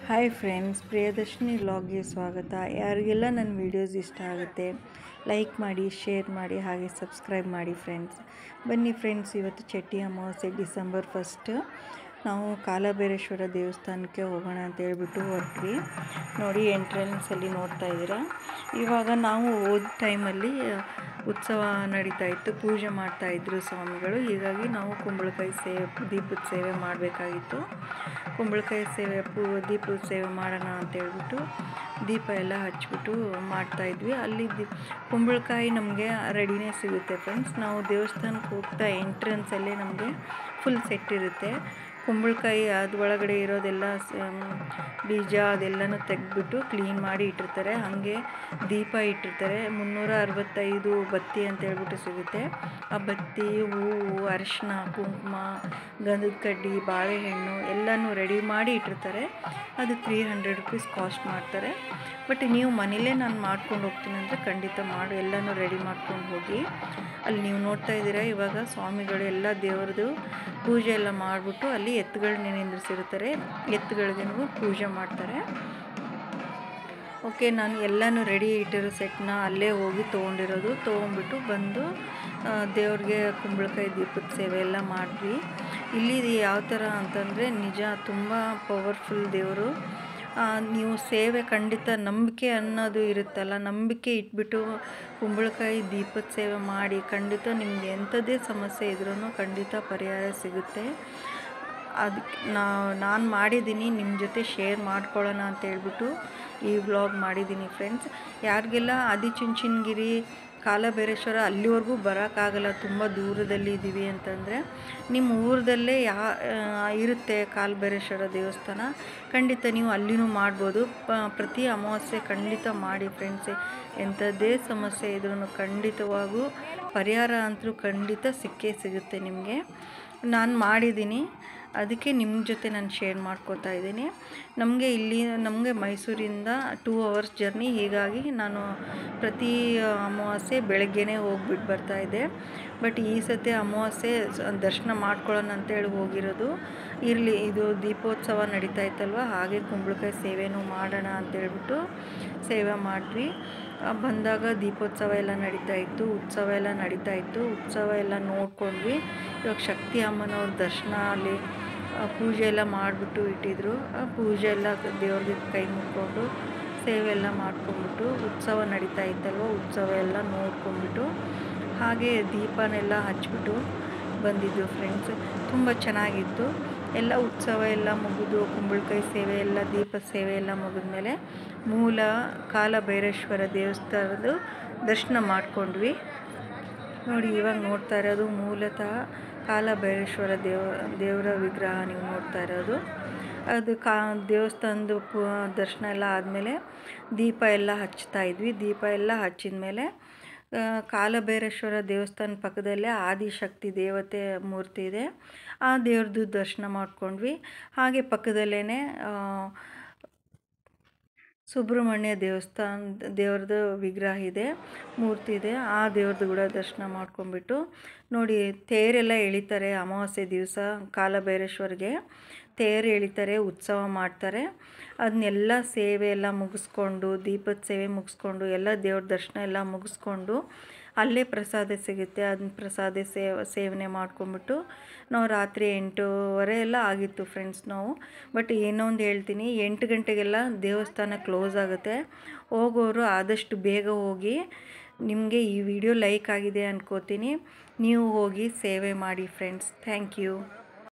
Hi friends, Priyadarshini ವ್ಲಾಗ್ಗೆ ಸ್ವಾಗತ. ಯಾರಿಗೆಲ್ಲ ನನ್ನ ವೀಡಿಯೋಸ್ ಇಷ್ಟ ಆಗುತ್ತೆ ಲೈಕ್ ಮಾಡಿ, ಶೇರ್ ಮಾಡಿ, ಹಾಗೆ ಸಬ್ಸ್ಕ್ರೈಬ್ ಮಾಡಿ ಫ್ರೆಂಡ್ಸ್. ಬನ್ನಿ ಫ್ರೆಂಡ್ಸ್, ಇವತ್ತು ಚಟ್ಟಿ ಅಮಾವಾಸ್ಯೆ ಡಿಸೆಂಬರ್ 1 ನಾವು ಕಾಲಭೈರೇಶ್ವರ ದೇವಸ್ಥಾನಕ್ಕೆ ಹೋಗೋಣ ಅಂತ ಹೇಳ್ಬಿಟ್ಟು ಹೊರಟ್ವಿ. ನೋಡಿ, ಎಂಟ್ರೆನ್ಸಲ್ಲಿ ನೋಡ್ತಾ ಇದ್ದೀರಾ. ಇವಾಗ ನಾವು ಹೋದ ಟೈಮಲ್ಲಿ ಉತ್ಸವ ನಡೀತಾ ಇತ್ತು, ಪೂಜೆ ಮಾಡ್ತಾಯಿದ್ರು ಸ್ವಾಮಿಗಳು. ಹೀಗಾಗಿ ನಾವು ಕುಂಬಳಕಾಯಿ ದೀಪದ ಸೇವೆ ಮಾಡಬೇಕಾಗಿತ್ತು. ಕುಂಬಳಕಾಯಿ ಸೇವೆ ದೀಪದ ಸೇವೆ ಮಾಡೋಣ ಅಂತ ಹೇಳ್ಬಿಟ್ಟು ದೀಪ ಎಲ್ಲ ಹಚ್ಬಿಟ್ಟು ಮಾಡ್ತಾಯಿದ್ವಿ. ಅಲ್ಲಿ ಕುಂಬಳಕಾಯಿ ನಮಗೆ ರೆಡಿನೇ ಸಿಗುತ್ತೆ ಫ್ರೆಂಡ್ಸ್. ನಾವು ದೇವಸ್ಥಾನಕ್ಕೆ ಹೋಗ್ತಾ ಎಂಟ್ರೆನ್ಸಲ್ಲೇ ನಮಗೆ ಫುಲ್ ಸೆಟ್ ಇರುತ್ತೆ. ಕುಂಬಳಕಾಯಿ ಅದು ಒಳಗಡೆ ಇರೋದೆಲ್ಲ ಬೀಜ ಅದೆಲ್ಲನೂ ತೆಗೆದ್ಬಿಟ್ಟು ಕ್ಲೀನ್ ಮಾಡಿ ಇಟ್ಟಿರ್ತಾರೆ. ಹಾಗೆ ದೀಪ ಇಟ್ಟಿರ್ತಾರೆ. 365 ಬತ್ತಿ ಅಂತ ಹೇಳ್ಬಿಟ್ಟು ಸಿಗುತ್ತೆ. ಆ ಬತ್ತಿ, ಹೂವು, ಅರಿಶಿನ, ಕುಂಕುಮ, ಗಂಧದ ಕಡ್ಡಿ, ಬಾಳೆಹಣ್ಣು ಎಲ್ಲನೂ ರೆಡಿ ಮಾಡಿ ಇಟ್ಟಿರ್ತಾರೆ. ಅದು 300 ರೂಪೀಸ್ ಕಾಸ್ಟ್ ಮಾಡ್ತಾರೆ. ಬಟ್ ನೀವು ಮನೇಲೇ ನಾನು ಮಾಡ್ಕೊಂಡು ಹೋಗ್ತೀನಿ ಅಂದರೆ ಖಂಡಿತ ಎಲ್ಲನೂ ರೆಡಿ ಮಾಡ್ಕೊಂಡು ಹೋಗಿ. ಅಲ್ಲಿ ನೀವು ನೋಡ್ತಾ ಇದ್ದೀರಾ, ಇವಾಗ ಸ್ವಾಮಿಗಳು ಎಲ್ಲ ದೇವ್ರದ್ದು ಪೂಜೆ ಎಲ್ಲ ಮಾಡಿಬಿಟ್ಟು ಅಲ್ಲಿ ಎತ್ತುಗಳನ್ನ ನಿಂದ್ರಿಸಿರ್ತಾರೆ. ಎತ್ತುಗಳಿಗೆ ಪೂಜೆ ಮಾಡ್ತಾರೆ. ಓಕೆ, ನಾನು ಎಲ್ಲನೂ ರೆಡಿ ಇಟ್ಟಿರೋ ಸೆಟ್ನ ಅಲ್ಲೇ ಹೋಗಿ ತೊಗೊಂಡ್ಬಿಟ್ಟು ಬಂದು ದೇವ್ರಿಗೆ ಕುಂಬಳಕಾಯಿ ದೀಪದ ಸೇವೆ ಎಲ್ಲ ಮಾಡಿದ್ವಿ. ಇಲ್ಲಿ ಯಾವ ಥರ ಅಂತಂದರೆ ನಿಜ ತುಂಬ ಪವರ್ಫುಲ್ ದೇವರು. ನೀವು ಸೇವೆ ಖಂಡಿತ ನಂಬಿಕೆ ಅನ್ನೋದು ಇರುತ್ತಲ್ಲ, ನಂಬಿಕೆ ಇಟ್ಬಿಟ್ಟು ಕುಂಬಳಕಾಯಿ ದೀಪದ ಸೇವೆ ಮಾಡಿ ಖಂಡಿತ ನಿಮಗೆ ಎಂಥದ್ದೇ ಸಮಸ್ಯೆ ಇದ್ರೂ ಖಂಡಿತ ಪರಿಹಾರ ಸಿಗುತ್ತೆ. ಅದಕ್ಕೆ ನಾನು ಮಾಡಿದ್ದೀನಿ, ನಿಮ್ಮ ಜೊತೆ ಶೇರ್ ಮಾಡ್ಕೊಳ್ಳೋಣ ಅಂತ ಹೇಳ್ಬಿಟ್ಟು ಈ ವ್ಲಾಗ್ ಮಾಡಿದ್ದೀನಿ ಫ್ರೆಂಡ್ಸ್. ಯಾರಿಗೆಲ್ಲ ಆದಿಚುಂಚನಗಿರಿ, ಕಾಲಭೈರೇಶ್ವರ ಅಲ್ಲಿವರೆಗೂ ಬರೋಕ್ಕಾಗಲ್ಲ, ತುಂಬ ದೂರದಲ್ಲಿ ಇದ್ದೀವಿ ಅಂತಂದರೆ ನಿಮ್ಮ ಊರದಲ್ಲೇ ಇರುತ್ತೆ ಕಾಲಭೈರೇಶ್ವರ ದೇವಸ್ಥಾನ, ಖಂಡಿತ ನೀವು ಅಲ್ಲಿನೂ ಮಾಡ್ಬೋದು. ಪ್ರತಿ ಅಮಾವಾಸ್ಯೆ ಖಂಡಿತ ಮಾಡಿ ಫ್ರೆಂಡ್ಸ್. ಎಂಥದ್ದೇ ಸಮಸ್ಯೆ ಇದ್ರೂ ಖಂಡಿತವಾಗೂ ಪರಿಹಾರ ಅಂತೂ ಖಂಡಿತ ಸಿಕ್ಕೇ ಸಿಗುತ್ತೆ ನಿಮಗೆ. ನಾನು ಮಾಡಿದ್ದೀನಿ, ಅದಕ್ಕೆ ನಿಮ್ಮ ಜೊತೆ ನಾನು ಶೇರ್ ಮಾಡ್ಕೋತಾ ಇದ್ದೀನಿ. ನಮಗೆ ಮೈಸೂರಿಂದ 2 hours ಜರ್ನಿ. ಹೀಗಾಗಿ ನಾನು ಪ್ರತಿ ಅಮಾವಾಸ್ಯೆ ಬೆಳಗ್ಗೆನೇ ಹೋಗ್ಬಿಟ್ಟು ಬರ್ತಾಯಿದ್ದೆ. ಬಟ್ ಈ ಸತಿ ಅಮಾವಾಸ್ಯೆ ದರ್ಶನ ಮಾಡ್ಕೊಳ್ಳೋಣ ಅಂತೇಳಿ ಹೋಗಿರೋದು. ಇರಲಿ, ಇದು ದೀಪೋತ್ಸವ ನಡೀತಾ ಇತ್ತಲ್ವ, ಹಾಗೆ ಕುಂಬಳಕಾಯಿ ಸೇವೆನೂ ಮಾಡೋಣ ಅಂತೇಳ್ಬಿಟ್ಟು ಸೇವೆ ಮಾಡಿದ್ವಿ. ಬಂದಾಗ ದೀಪೋತ್ಸವ ಎಲ್ಲ ಉತ್ಸವ ಎಲ್ಲ ನಡೀತಾ ಇತ್ತು. ಉತ್ಸವ ಎಲ್ಲ ನೋಡ್ಕೊಂಡ್ವಿ. ಇವಾಗ ಶಕ್ತಿ ಅಮ್ಮನವ್ರ ದರ್ಶನ ಅಲ್ಲಿ ಪೂಜೆ ಎಲ್ಲ ಮಾಡಿಬಿಟ್ಟು ಇಟ್ಟಿದ್ರು. ಪೂಜೆ ಎಲ್ಲ ದೇವ್ರಿಗೆ ಕೈ ಮುಕ್ಕೊಂಡು ಸೇವೆ ಎಲ್ಲ ಮಾಡ್ಕೊಂಡ್ಬಿಟ್ಟು ಉತ್ಸವ ನಡೀತಾ ಇತ್ತಲ್ವ, ಉತ್ಸವ ಎಲ್ಲ ನೋಡ್ಕೊಂಡ್ಬಿಟ್ಟು ಹಾಗೆ ದೀಪನೆಲ್ಲ ಹಚ್ಬಿಟ್ಟು ಬಂದಿದ್ದು ಫ್ರೆಂಡ್ಸ್. ತುಂಬ ಚೆನ್ನಾಗಿತ್ತು. ಎಲ್ಲ ಉತ್ಸವ ಎಲ್ಲ ಮುಗಿದು ಕುಂಬಳಕಾಯಿ ಸೇವೆ ಎಲ್ಲ ದೀಪದ ಸೇವೆ ಎಲ್ಲ ಮುಗಿದ್ಮೇಲೆ ಮೂಲ ಕಾಲಭೈರೇಶ್ವರ ದೇವಸ್ಥಾನದ ದರ್ಶನ ಮಾಡ್ಕೊಂಡ್ವಿ. ನೋಡಿ, ಇವಾಗ ನೋಡ್ತಾ ಇರೋದು ಮೂಲತಃ ಕಾಲಭೈರೇಶ್ವರ ದೇವರ ವಿಗ್ರಹ ನೀವು ನೋಡ್ತಾ ಇರೋದು. ಅದು ದೇವಸ್ಥಾನದ ದರ್ಶನ ಎಲ್ಲ ಆದಮೇಲೆ ದೀಪ ಎಲ್ಲ ಹಚ್ತಾಯಿದ್ವಿ. ದೀಪ ಎಲ್ಲ ಹಚ್ಚಿದ ಮೇಲೆ ಕಾಲಭೈರೇಶ್ವರ ದೇವಸ್ಥಾನ ಪಕ್ಕದಲ್ಲೇ ಆದಿಶಕ್ತಿ ದೇವತೆ ಮೂರ್ತಿ ಇದೆ. ಆ ದೇವ್ರದ್ದು ದರ್ಶನ ಮಾಡ್ಕೊಂಡ್ವಿ. ಹಾಗೆ ಪಕ್ಕದಲ್ಲೇ ಸುಬ್ರಹ್ಮಣ್ಯ ದೇವ್ರದ್ದು ವಿಗ್ರಹ ಇದೆ, ಮೂರ್ತಿ ಇದೆ. ಆ ದೇವ್ರದ್ದು ಕೂಡ ದರ್ಶನ ಮಾಡ್ಕೊಂಡ್ಬಿಟ್ಟು ನೋಡಿ, ತೇರೆಲ್ಲ ಎಳಿತಾರೆ ಅಮಾವಾಸ್ಯೆ ದಿವಸ. ಕಾಲಭೈರೇಶ್ವರಿಗೆ ತೇರು ಎಳಿತಾರೆ, ಉತ್ಸವ ಮಾಡ್ತಾರೆ. ಅದನ್ನೆಲ್ಲ ಸೇವೆ ಎಲ್ಲ ಮುಗಿಸ್ಕೊಂಡು, ದೀಪದ ಸೇವೆ ಮುಗಿಸ್ಕೊಂಡು, ಎಲ್ಲ ದೇವ್ರ ದರ್ಶನ ಎಲ್ಲ ಮುಗಿಸ್ಕೊಂಡು ಅಲ್ಲೇ ಪ್ರಸಾದ ಸಿಗುತ್ತೆ. ಅದನ್ನ ಪ್ರಸಾದ ಸೇವನೆ ಮಾಡ್ಕೊಂಬಿಟ್ಟು ನಾವು ರಾತ್ರಿ 8:30 ಎಲ್ಲ ಆಗಿತ್ತು ಫ್ರೆಂಡ್ಸ್ ನಾವು. ಬಟ್ ಏನೋ ಒಂದು ಹೇಳ್ತೀನಿ, 8 ಗಂಟೆಗೆಲ್ಲ ದೇವಸ್ಥಾನ ಕ್ಲೋಸ್ ಆಗುತ್ತೆ. ಹೋಗೋರು ಆದಷ್ಟು ಬೇಗ ಹೋಗಿ. ನಿಮಗೆ ಈ ವಿಡಿಯೋ ಲೈಕ್ ಆಗಿದೆ ಅನ್ಕೋತೀನಿ. ನೀವು ಹೋಗಿ ಸೇವೆ ಮಾಡಿ ಫ್ರೆಂಡ್ಸ್. Thank you.